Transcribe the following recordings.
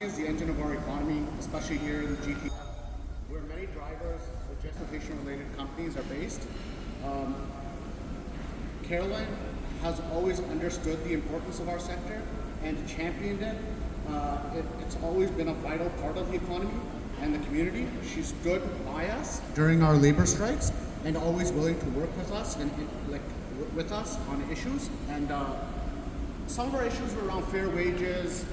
is the engine of our economy, especially here in the GTA, where many drivers with transportation-related companies are based. Carolyn has always understood the importance of our sector and championed it. It's always been a vital part of the economy and the community. She stood by us during our labor strikes and always willing to work with us and with us on issues. And some of our issues were around fair wages.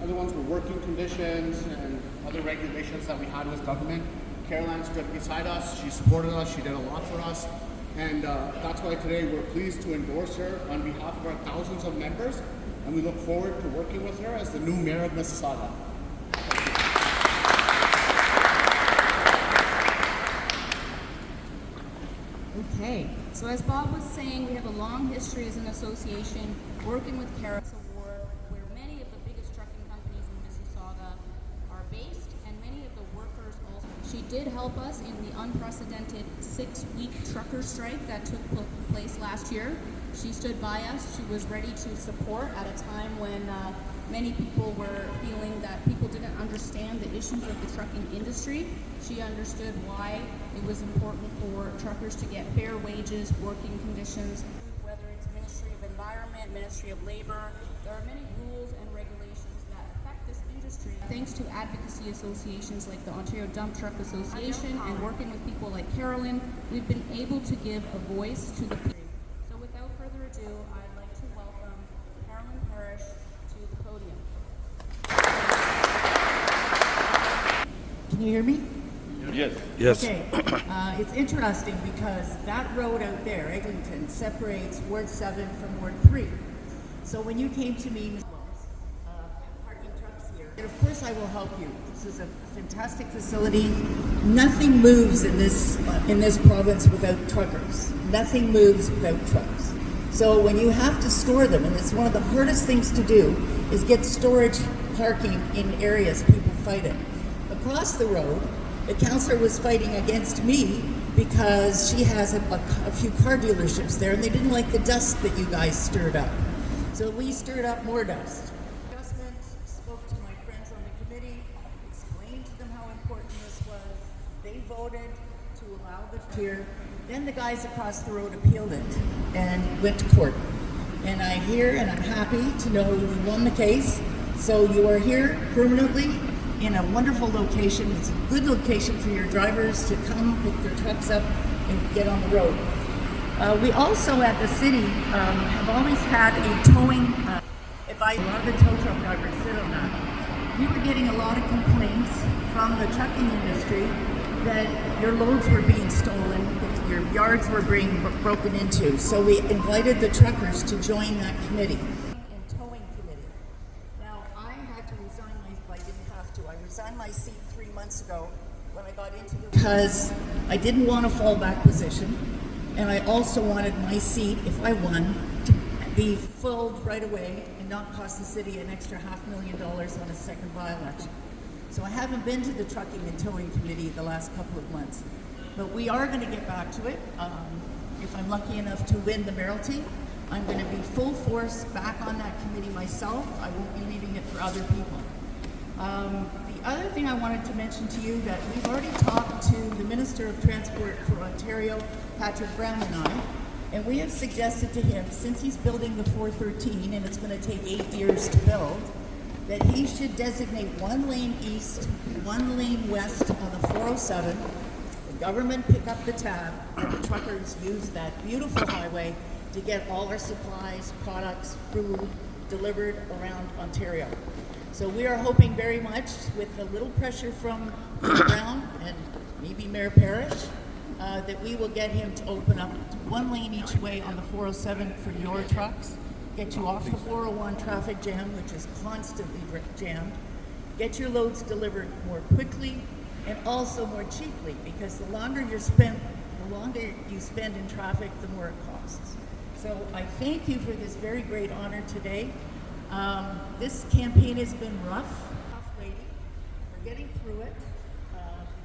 Other ones were working conditions and other regulations that we had with government. Carolyn stood beside us. She supported us. She did a lot for us. And that's why today we're pleased to endorse her on behalf of our thousands of members. And we look forward to working with her as the new mayor of Mississauga. Okay, so as Bob was saying, we have a long history as an association working with Carolyn Award, where many of the biggest trucking companies in Mississauga are based, and many of the workers also. She did help us in the unprecedented 6-week trucker strike that took place last year. She stood by us. She was ready to support at a time when many people were feeling that people didn't understand the issues of the trucking industry. She understood why it was important for truckers to get fair wages, working conditions, whether it's Ministry of Environment, Ministry of Labor. There are many rules and regulations that affect this industry. Thanks to advocacy associations like the Ontario Dump Truck Association and working with people like Carolyn, we've been able to give a voice to the people. So without further ado, I'd like to welcome Carolyn Parrish to the podium. Can you hear me? Yes. Yes. Okay. It's interesting because that road out there, Eglinton, separates Ward 7 from Ward 3. So when you came to me, Ms. Wells, parking trucks here, and of course I will help you. This is a fantastic facility. Nothing moves in this province without truckers. Nothing moves without trucks. So when you have to store them, and it's one of the hardest things to do, is get storage parking in areas people fight it. Across the road, the councillor was fighting against me because she has a few car dealerships there and they didn't like the dust that you guys stirred up. So we stirred up more dust. Adjustment, spoke to my friends on the committee, explained to them how important this was. They voted to allow the here. Then the guys across the road appealed it and went to court. And I'm here and I'm happy to know you won the case. So you are here permanently in a wonderful location. It's a good location for your drivers to come pick their trucks up and get on the road. We also at the city have always had a towing advice. A lot of the tow truck drivers sit on that. We were getting a lot of complaints from the trucking industry that your loads were being stolen, that your yards were being broken into. So we invited the truckers to join that committee. I resigned my seat 3 months ago when I got into the because I didn't want a fallback position, and I also wanted my seat, if I won, to be filled right away and not cost the city an extra $500,000 on a second by-election. So I haven't been to the trucking and towing committee the last couple of months, but we are going to get back to it. If I'm lucky enough to win the mayoralty, I'm going to be full force back on that committee myself. I won't be leaving it for other people. The other thing I wanted to mention to you that we've already talked to the Minister of Transport for Ontario, Patrick Brown and we have suggested to him, since he's building the 413 and it's going to take 8 years to build, that he should designate 1 lane east, 1 lane west on the 407. The government pick up the tab and the truckers use that beautiful highway to get all our supplies, products, food delivered around Ontario. So we are hoping very much, with a little pressure from Brown and maybe Mayor Parrish, that we will get him to open up 1 lane each way on the 407 for your trucks, get you off the 401 traffic jam, which is constantly jammed, get your loads delivered more quickly and also more cheaply, because the longer you spend in traffic, the more it costs. So I thank you for this very great honor today. This campaign has been rough lady. We're getting through it.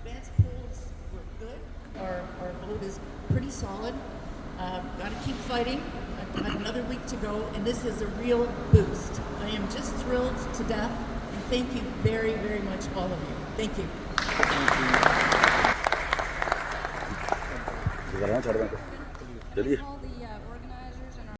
Advance polls were good. Our vote is pretty solid. Got to keep fighting. I've got another week to go, and this is a real boost. I am just thrilled to death, and thank you very, very much, all of you. Thank you. चलिए